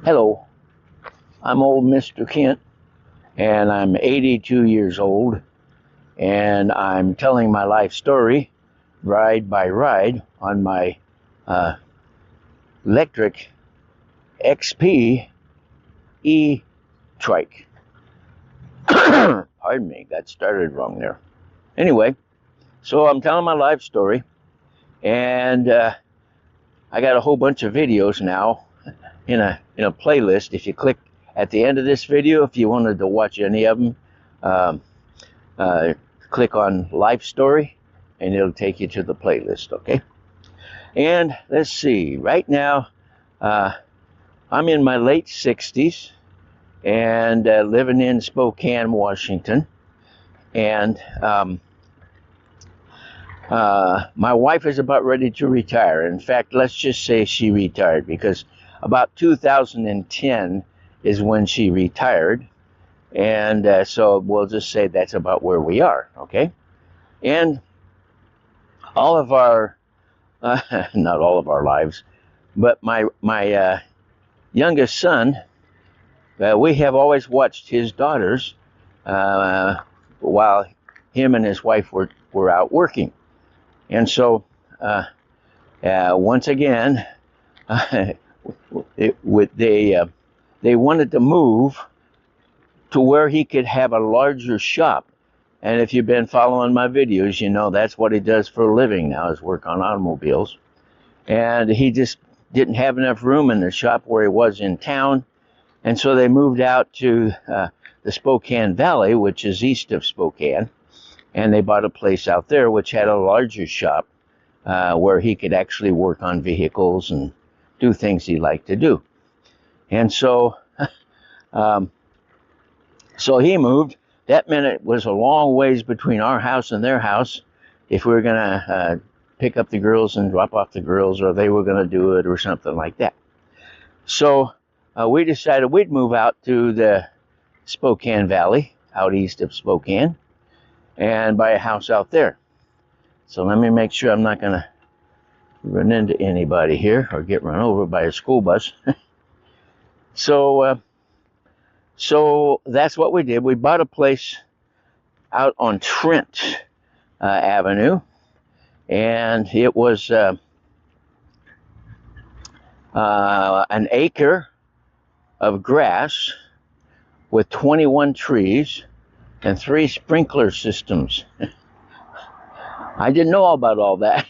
Hello, I'm old Mr. Kent, and I'm 82 years old, and I'm telling my life story, ride by ride, on my electric XP E-Trike. Pardon me, got started wrong there. Anyway, so I'm telling my life story, and I got a whole bunch of videos now in a playlist. If you click at the end of this video, if you wanted to watch any of them, click on life story and it'll take you to the playlist. Okay, and let's see, right now I'm in my late 60s and living in Spokane, Washington, and my wife is about ready to retire. In fact, let's just say she retired, because about 2010 is when she retired, and so we'll just say that's about where we are. Okay, and all of our not all of our lives, but my youngest son, we have always watched his daughters while him and his wife were out working. And so once again, they wanted to move to where he could have a larger shop. And if you've been following my videos, you know that's what he does for a living now, is work on automobiles. And he just didn't have enough room in the shop where he was in town. And so they moved out to the Spokane Valley, which is east of Spokane. And they bought a place out there which had a larger shop where he could actually work on vehicles and do things he liked to do. And so so he moved. That meant it was a long ways between our house and their house if we were going to pick up the girls and drop off the girls, or they were going to do it or something like that. So we decided we'd move out to the Spokane Valley, out east of Spokane, and buy a house out there. So let me make sure I'm not going to run into anybody here or get run over by a school bus. So that's what we did. We bought a place out on Trent Avenue, and it was an acre of grass with 21 trees and 3 sprinkler systems. I didn't know about all that.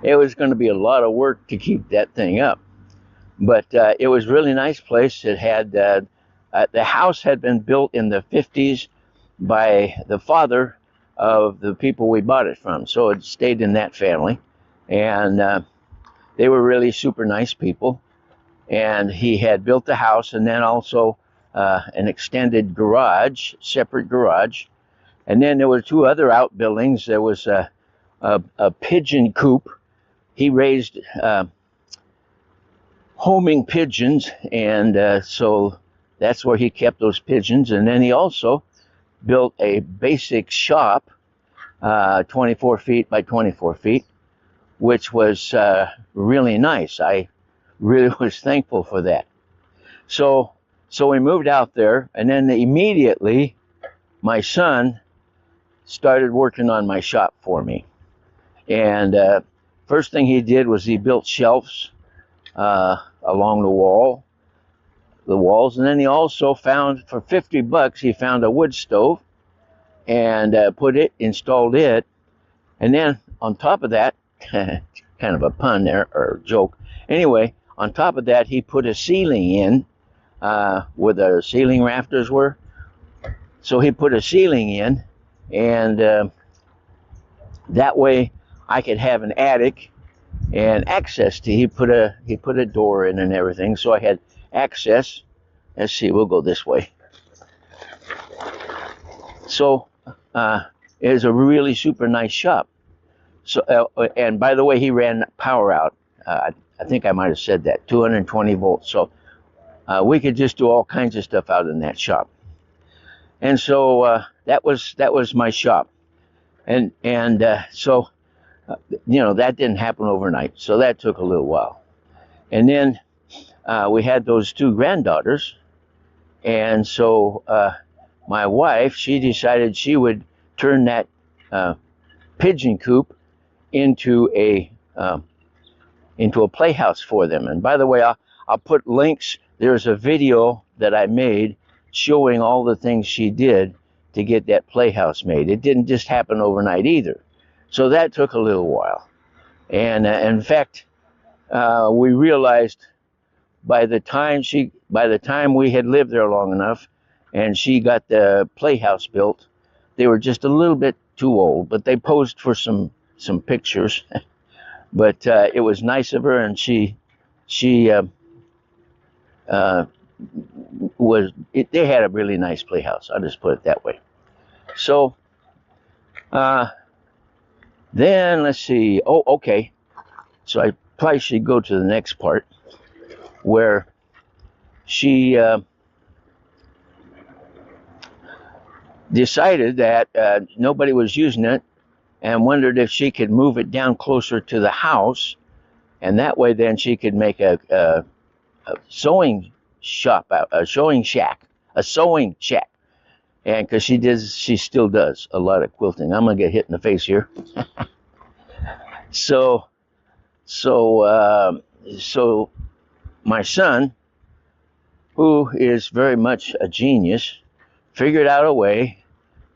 It was going to be a lot of work to keep that thing up. But it was a really nice place. It had the house had been built in the 50s by the father of the people we bought it from. So it stayed in that family. And they were really super nice people. And he had built the house, and then also an extended garage, separate garage. And then there were 2 other outbuildings. There was a pigeon coop. He raised homing pigeons, and so that's where he kept those pigeons. And then he also built a basic shop, 24 feet by 24 feet, which was really nice. I really was thankful for that. So we moved out there, and then immediately my son started working on my shop for me. And first thing he did was he built shelves along the walls, and then he also found, for $50, he found a wood stove and installed it. And then on top of that, kind of a pun there, or joke. Anyway, on top of that, he put a ceiling in where the ceiling rafters were. So he put a ceiling in, and that way I could have an attic and access to. He put a door in and everything, so I had access. Let's see, we'll go this way. So it was a really super nice shop. So and by the way, he ran power out. I think I might have said that, 220 volts. So we could just do all kinds of stuff out in that shop. And so that was my shop. And so that didn't happen overnight. So that took a little while. And then we had those two granddaughters, and so my wife, she decided she would turn that pigeon coop into a playhouse for them. And by the way, I'll put links. There's a video that I made showing all the things she did to get that playhouse made. It didn't just happen overnight either. So that took a little while. And in fact, we realized by the time we had lived there long enough and she got the playhouse built, they were just a little bit too old, but they posed for some pictures. But it was nice of her, and they had a really nice playhouse. I'll just put it that way. So then let's see. Oh, okay. So I probably should go to the next part where she decided that nobody was using it and wondered if she could move it down closer to the house, and that way then she could make a sewing shop, a sewing shack. And because she still does a lot of quilting. I'm gonna get hit in the face here. So my son, who is very much a genius, figured out a way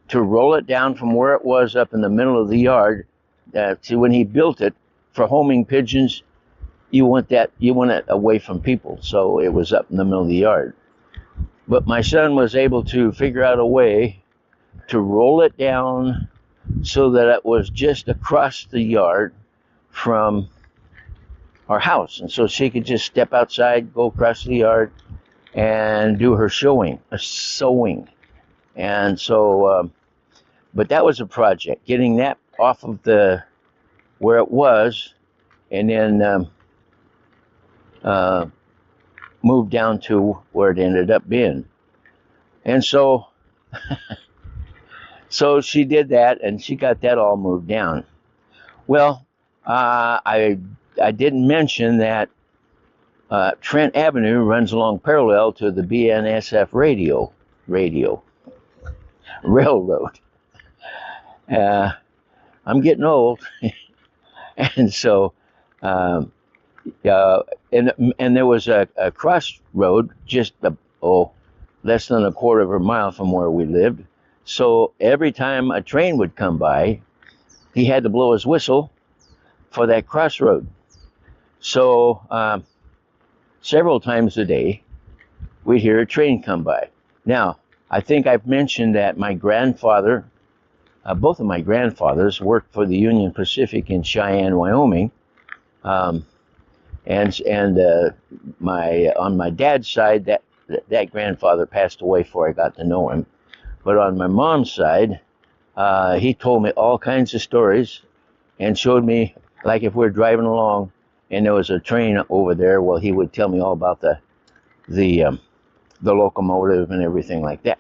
to roll it down from where it was up in the middle of the yard to when he built it. For homing pigeons, you want it away from people, so it was up in the middle of the yard. But my son was able to figure out a way to roll it down so that it was just across the yard from our house, and so she could just step outside, go across the yard, and do her sewing. And so, but that was a project, getting that off of where it was, and then moved down to where it ended up being. And so, so she did that, and she got that all moved down. Well, I didn't mention that Trent Avenue runs along parallel to the BNSF railroad. I'm getting old, and so and there was a crossroad just less than a quarter of a mile from where we lived. So every time a train would come by, he had to blow his whistle for that crossroad. So several times a day, we'd hear a train come by. Now, I think I've mentioned that my grandfather, both of my grandfathers, worked for the Union Pacific in Cheyenne, Wyoming. On my dad's side, that grandfather passed away before I got to know him. But on my mom's side, he told me all kinds of stories and showed me, like if we're driving along and there was a train over there, well, he would tell me all about the locomotive and everything like that.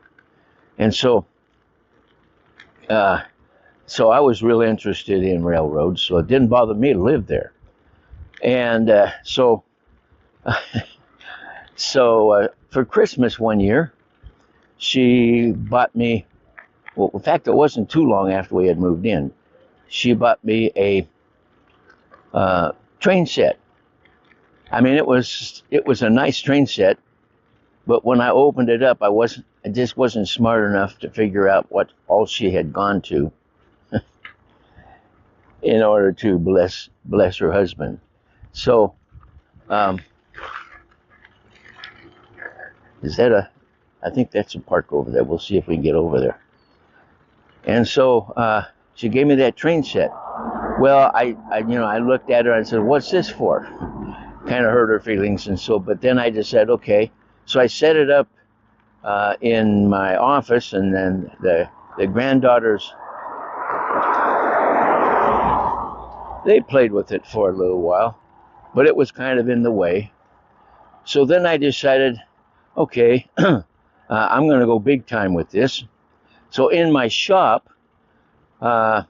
And so I was really interested in railroads, so it didn't bother me to live there. And so for Christmas one year, she bought me, well, in fact, it wasn't too long after we had moved in, she bought me a train set. I mean, it was a nice train set, but when I opened it up, I just wasn't smart enough to figure out what all she had gone to in order to bless her husband. So, I think that's a park over there. We'll see if we can get over there. And so she gave me that train set. Well, I looked at her and I said, "What's this for?" Kind of hurt her feelings, and so. But then I just said, "Okay." So I set it up in my office, and then the granddaughters, they played with it for a little while, but it was kind of in the way. So then I decided, okay, I'm going to go big time with this. So in my shop, I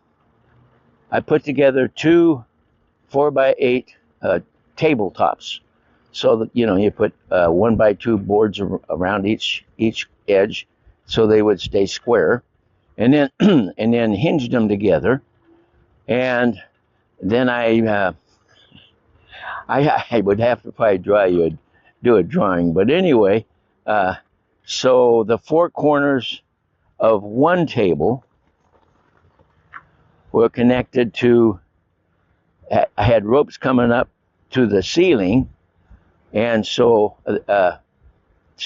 put together two 4x8 tabletops. so that, you know, you put 1x2 boards around each edge, so they would stay square, and then and then hinged them together, and then I would have to probably do a drawing, but anyway, so the four corners of one table were connected to. I had ropes coming up to the ceiling, and so that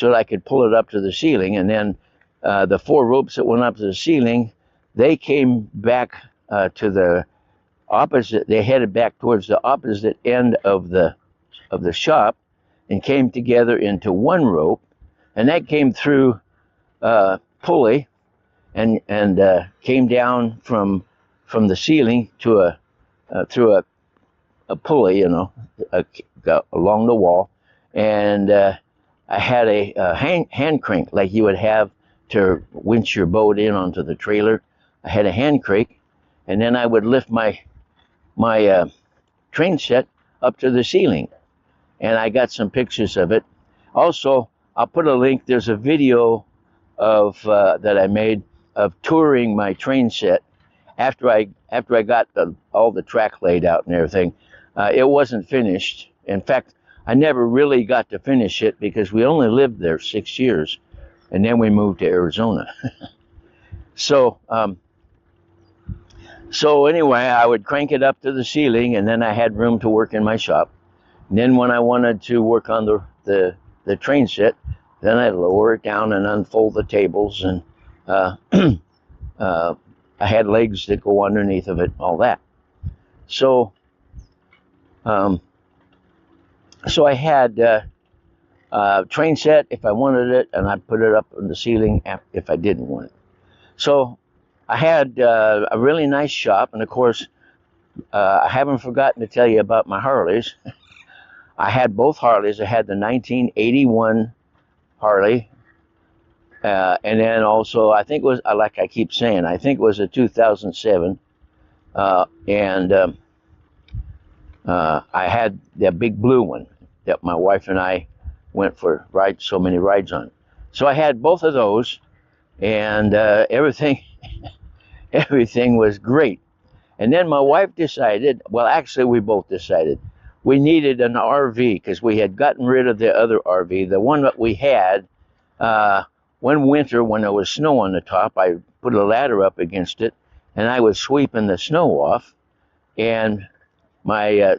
I could pull it up to the ceiling, and then the four ropes that went up to the ceiling, they came back to the opposite. They headed back towards the opposite end of the shop, and came together into one rope, and that came through pulley, and came down from the ceiling to through a pulley, you know, along the wall, and I had a hand crank like you would have to winch your boat in onto the trailer. I had a hand crank, and then I would lift my train set up to the ceiling, and I got some pictures of it. Also, I'll put a link. There's a video of that I made of touring my train set after I got all the track laid out and everything. It wasn't finished. In fact, I never really got to finish it because we only lived there 6 years, and then we moved to Arizona. So anyway, I would crank it up to the ceiling, and then I had room to work in my shop. And then when I wanted to work on the train set, then I'd lower it down and unfold the tables, and I had legs that go underneath of it, all that. So I had train set if I wanted it, and I'd put it up on the ceiling if I didn't want it. So I had a really nice shop, and of course, I haven't forgotten to tell you about my Harleys. I had both Harleys. I had the 1981 Harley, and then also, I think it was, like I keep saying, I think it was a 2007, and I had the big blue one that my wife and I went for so many rides on. So I had both of those, and everything was great. And then my wife decided, well, actually we both decided, we needed an RV because we had gotten rid of the other RV. The one that we had, one winter when there was snow on the top, I put a ladder up against it, and I was sweeping the snow off, and my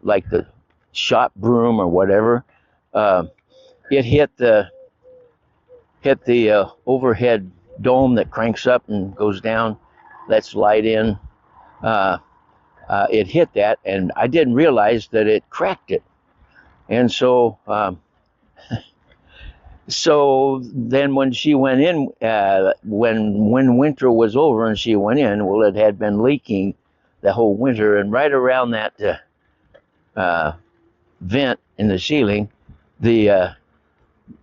like the shop broom or whatever, it hit the overhead dome that cranks up and goes down, lets light in. It hit that, and I didn't realize that it cracked it. And so so then when she went in, when winter was over and she went in, well, it had been leaking the whole winter, and right around that vent in the ceiling, the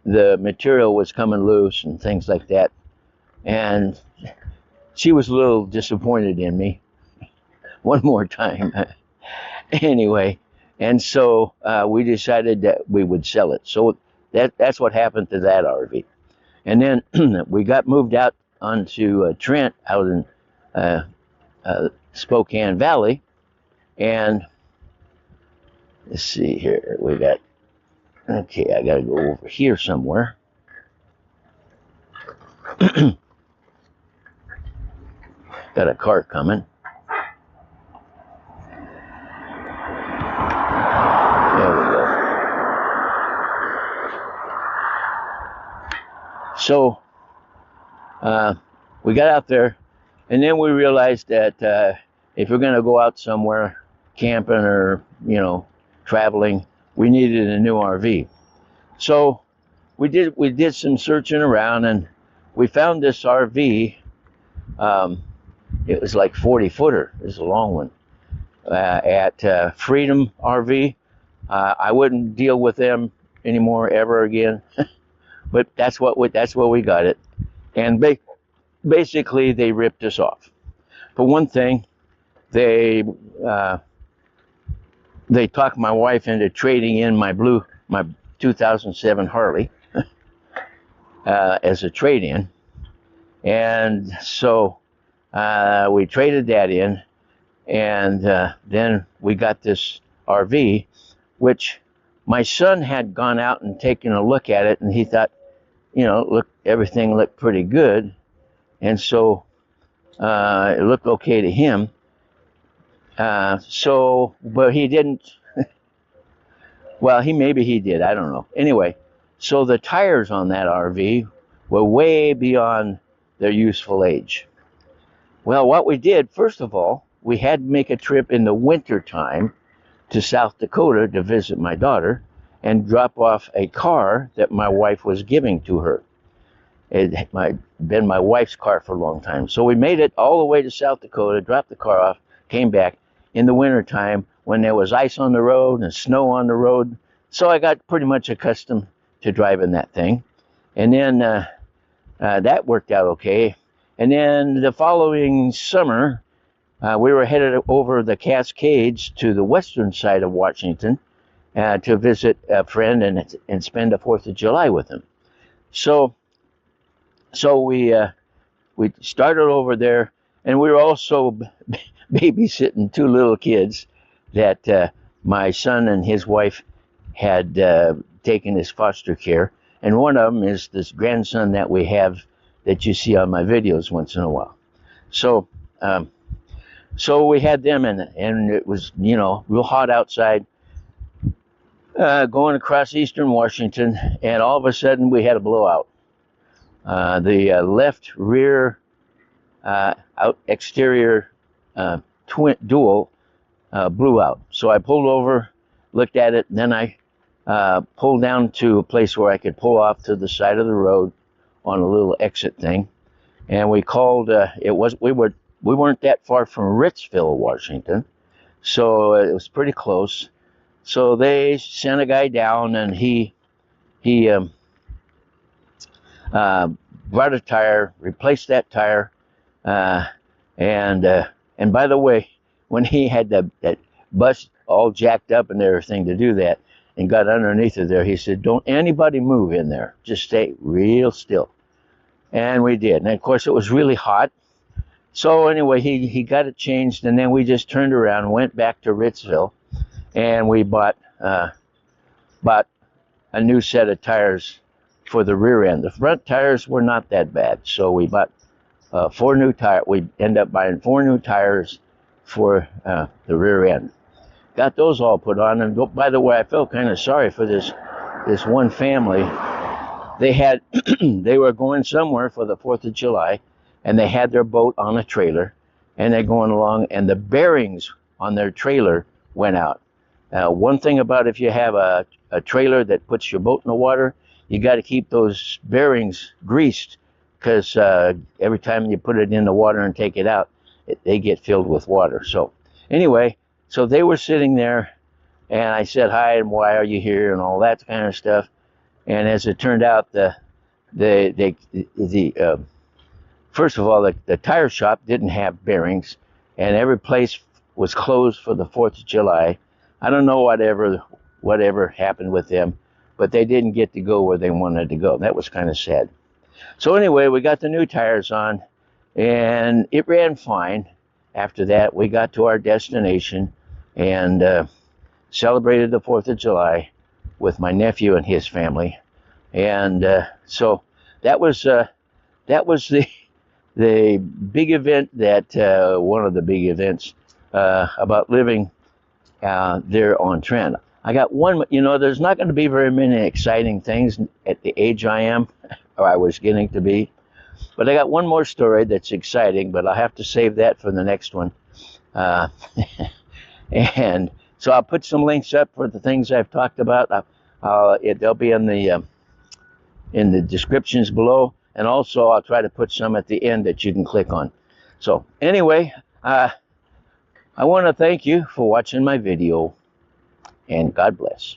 material was coming loose and things like that. And she was a little disappointed in me one more time. Anyway, and so we decided that we would sell it. So that's what happened to that RV. And then we got moved out onto Trent out in Spokane Valley. And let's see here, we got, okay, I got to go over here somewhere. Got a car coming. There we go. So we got out there, and then we realized that if we're going to go out somewhere camping or, you know, traveling, we needed a new RV. So we did some searching around, and we found this RV. It was like 40-footer. It was a long one. At Freedom RV. I wouldn't deal with them anymore ever again. But that's where we got it. And basically they ripped us off. For one thing, they they talked my wife into trading in my 2007 Harley as a trade-in, and so we traded that in, and then we got this RV, which my son had gone out and taken a look at it, and he thought, everything looked pretty good, and so it looked okay to him. But he didn't. Well, maybe he did. I don't know. Anyway, so the tires on that RV were way beyond their useful age. Well, what we did, first of all, we had to make a trip in the winter time to South Dakota to visit my daughter and drop off a car that my wife was giving to her. It had been my wife's car for a long time. So we made it all the way to South Dakota, dropped the car off, came back in the winter time when there was ice on the road and snow on the road. So I got pretty much accustomed to driving that thing. And then that worked out okay. And then the following summer, we were headed over the Cascades to the western side of Washington to visit a friend and spend the 4th of July with him. So we started over there, and we were also babysitting 2 little kids that my son and his wife had taken as foster care. And one of them is this grandson that we have that you see on my videos once in a while. So we had them in it, and it was, real hot outside, going across eastern Washington, and all of a sudden we had a blowout. The left rear exterior dual blew out. So I pulled over, looked at it, and then I pulled down to a place where I could pull off to the side of the road on a little exit thing, and we called. We weren't that far from Ritzville, Washington, so it was pretty close. So they sent a guy down, and he brought a tire, replaced that tire, and by the way, when he had that bus all jacked up and everything to do that, and got underneath it there, he said, "Don't anybody move in there. Just stay real still." And we did. And of course, it was really hot. So anyway, he got it changed, and then we just turned around and went back to Ritzville, and we bought a new set of tires for the rear end. The front tires were not that bad, so we bought 4 new tires. We ended up buying 4 new tires for the rear end. Got those all put on, and by the way, I felt kind of sorry for this one family. They were going somewhere for the 4th of July, and they had their boat on a trailer, and they're going along, and the bearings on their trailer went out. One thing about if you have a trailer that puts your boat in the water, you got to keep those bearings greased, because every time you put it in the water and take it out, they get filled with water. So anyway, so they were sitting there, and I said hi and why are you here and all that kind of stuff. And as it turned out, first of all, the tire shop didn't have bearings, and every place was closed for the 4th of July. I don't know whatever happened with them, but they didn't get to go where they wanted to go. That was kind of sad. So anyway, we got the new tires on, and it ran fine. After that, we got to our destination and celebrated the 4th of July with my nephew and his family. And so that was the big event, one of the big events about living there on Trent. I got one, there's not going to be very many exciting things at the age I am, or I was getting to be. But I got one more story that's exciting, but I'll have to save that for the next one. And so I'll put some links up for the things I've talked about. They'll be in the descriptions below, and also I'll try to put some at the end that you can click on. So anyway, I want to thank you for watching my video, and God bless.